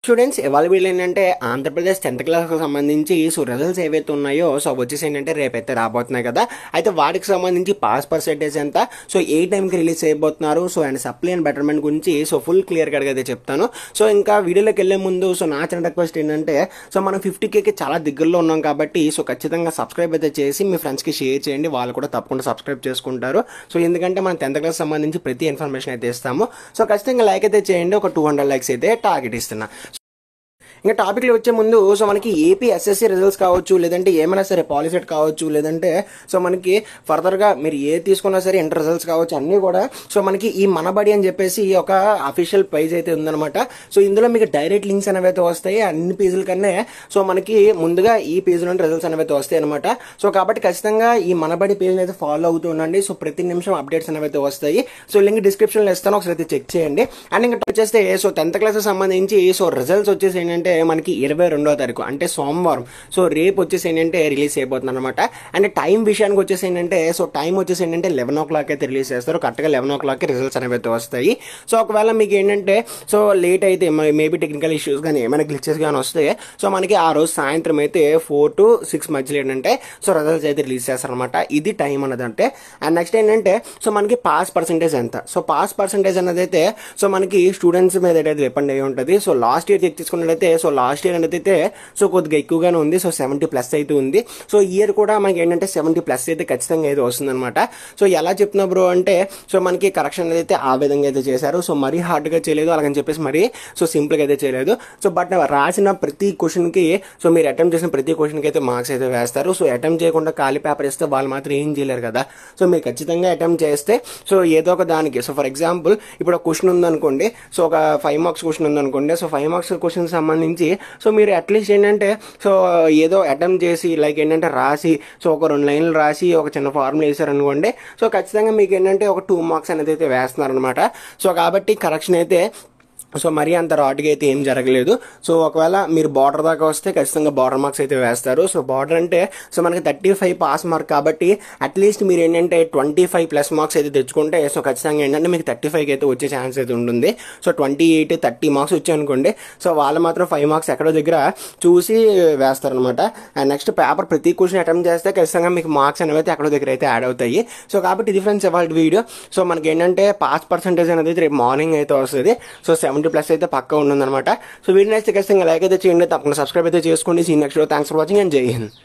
Students ఇవాళ వీళ్ళు ఏంటంటే ఆంధ్రప్రదేశ్ 10th క్లాస్కి సంబంధించి రిజల్ట్స్ ఏవైతే ఉన్నాయో వచ్చేసి ఏంటంటే రేపైతే రాబోతున్నాయి కదా. అయితే వాటికి సంబంధించి పాస్ పర్సెంటేజ్ ఎంత, ఏ టైంకి రిలీజ్ చేయబోతున్నారు, అండ్ సప్లీ అండ్ బెటర్మెంట్ గురించి ఫుల్ క్లియర్ కట్గా అయితే చెప్తాను. ఇంకా వీడియోలోకి వెళ్ళే ముందు నా చిన్న రిక్వెస్ట్ ఏంటంటే మనం 50Kకి చాలా దగ్గరలో ఉన్నాం కాబట్టి ఖచ్చితంగా సబ్స్క్రైబ్ అయితే చేసి మీ ఫ్రెండ్స్కి షేర్ చేయండి. వాళ్ళు కూడా తప్పకుండా సబ్స్క్రైబ్ చేసుకుంటారు. ఎందుకంటే మనం 10th క్లాస్ సంబంధించి ప్రతి ఇన్ఫర్మేషన్ అయితే ఇస్తాము. ఖచ్చితంగా లైక్ అయితే చేయండి. ఒక 200 లైక్స్ అయితే టార్గెట్ ఇస్తున్నా. ఇంకా టాపిక్లో వచ్చే ముందు మనకి ఏపీ ఎస్ఎస్సి రిజల్ట్స్ కావచ్చు, లేదంటే ఏమైనా సరే పాలిసెట్ కావచ్చు, లేదంటే మనకి ఫర్దర్గా మీరు ఏ తీసుకున్నా సరే ఇంటర్ రిజల్ట్స్ కావచ్చు, అన్నీ కూడా మనకి ఈ మనబడి అని చెప్పేసి ఒక అఫీషియల్ పేజ్ అయితే ఉందన్నమాట. ఇందులో మీకు డైరెక్ట్ లింక్స్ అనేవి అయితే వస్తాయి. అన్ని పేజీల కన్నా మనకి ముందుగా ఈ పేజ్లో రిజల్ట్స్ అనేవి అయితే వస్తాయి అనమాట. కాబట్టి ఖచ్చితంగా ఈ మనబడి పేజ్ని అయితే ఫాలో అవుతూ ఉండండి. ప్రతి నిమిషం అప్డేట్స్ అనేవి అయితే వస్తాయి. లింక్ డిస్క్రిప్షన్లో ఇస్తాను, ఒకసారి అయితే చెక్ చేయండి. అండ్ ఇంకా వచ్చేస్తే 10th క్లాస్ సంబంధించి రిజల్ట్స్ వచ్చేసి ఏంటంటే మనకి 22వ తారీఖు అంటే సోమవారం రేపు వచ్చేసి ఏంటంటే రిలీజ్ అయిపోతుంది అనమాట. అండ్ టైం విషయానికి వచ్చేసి ఏంటంటే టైం వచ్చేసి ఏంటంటే 11 o'clock అయితే రిలీజ్ చేస్తారు. కరెక్ట్గా 11 o'clock రిజల్ట్స్ అనేవి అయితే వస్తాయి. ఒకవేళ మీకు ఏంటంటే లేట్ అయితే మేబీ టెక్నికల్ ఇష్యూస్ కానీ ఏమైనా గ్లిచెస్ కానీ వస్తే మనకి ఆ రోజు సాయంత్రం అయితే 4 to 6 మధ్యలో ఏంటంటే రిజల్ట్స్ అయితే రిలీజ్ చేస్తారనమాట. ఇది టైం అన్నదంటే. అండ్ నెక్స్ట్ ఏంటంటే మనకి పాస్ పర్సెంటేజ్ ఎంత, పాస్ పర్సెంటేజ్ అన్నది అయితే మనకి స్టూడెంట్స్ మీద అయితే డిపెండ్ అయ్యి ఉంటుంది. లాస్ట్ ఇయర్ చెక్ తీసుకున్నట్లయితే లాస్ట్ ఇయర్ అనేది అయితే కొద్దిగా ఎక్కువగానే ఉంది. 70+ అయితే ఉంది. ఇయర్ కూడా మనకి ఏంటంటే 70+ అయితే ఖచ్చితంగా అయితే వస్తుంది అనమాట. ఎలా చెప్తున్నా బ్రో అంటే మనకి కరెక్షన్ అయితే ఆ విధంగా అయితే చేశారు. మరీ హార్డ్గా చేయలేదు, అలాగని చెప్పేసి మరీ సింపుల్గా అయితే చేయలేదు. బట్ రాసిన ప్రతి క్వశ్చన్కి మీరు అటెంప్ట్ చేసిన ప్రతి క్వశ్చన్కి అయితే మార్క్స్ అయితే వేస్తారు. అటెంప్ట్ చేయకుండా ఖాళీ పేపర్ ఇస్తే వాళ్ళు మాత్రం ఏం చేయలేరు కదా. మీరు ఖచ్చితంగా అటెంప్ట్ చేస్తే ఏదో ఒక దానికి ఫర్ ఎగ్జాంపుల్ ఇప్పుడు ఒక క్వశ్చన్ ఉందనుకోండి, ఒక 5 marks క్వశ్చన్ ఉందనుకోండి. 5 marks క్వశ్చన్ సంబంధించి మీరు అట్లీస్ట్ ఏంటంటే ఏదో అటెంప్ట్ చేసి లైక్ ఏంటంటే రాసి ఒక 2 లైన్లు రాసి ఒక చిన్న ఫార్ములా వేసారనుకోండి. ఖచ్చితంగా మీకు ఏంటంటే ఒక 2 marks అనేది అయితే వేస్తున్నారు అనమాట. కాబట్టి కరెక్షన్ అయితే మరీ అంత రాడ్గా అయితే ఏం జరగలేదు. ఒకవేళ మీరు బార్డర్ దాకా వస్తే ఖచ్చితంగా బార్డర్ మార్క్స్ అయితే వేస్తారు. బార్డర్ అంటే మనకి 35 పాస్ మార్క్ కాబట్టి అట్లీస్ట్ మీరు ఏంటంటే 25+ మార్క్స్ అయితే తెచ్చుకుంటే ఖచ్చితంగా ఏంటంటే మీకు 35కి అయితే వచ్చే ఛాన్స్ అయితే ఉంటుంది. 28, 30 మార్క్స్ వచ్చాయనుకోండి, వాళ్ళు మాత్రం 5 marks ఎక్కడో దగ్గర చూసి వేస్తారనమాట. అండ్ నెక్స్ట్ పేపర్ ప్రతి క్వశ్చన్ అటెంప్ట్ చేస్తే ఖచ్చితంగా మీకు మార్క్స్ అనేవి ఎక్కడో దగ్గర అయితే యాడ్ అవుతాయి. కాబట్టి ఇది ఫ్రెండ్స్ ఇవాళ వీడియో. మనకి ఏంటంటే పాస్ పర్సెంటేజ్ అనేది రేపు మార్నింగ్ అయితే వస్తుంది. 70+ అయితే పక్కా ఉంటుందన్నమాట. వీడియో నచ్చితే ఖచ్చితంగా లైక్ అయితే చేయండి, తప్పకుండా సబ్స్క్రైబ్ అయితే చేసుకోండి. See next. Thanks for watching and Jai Hind.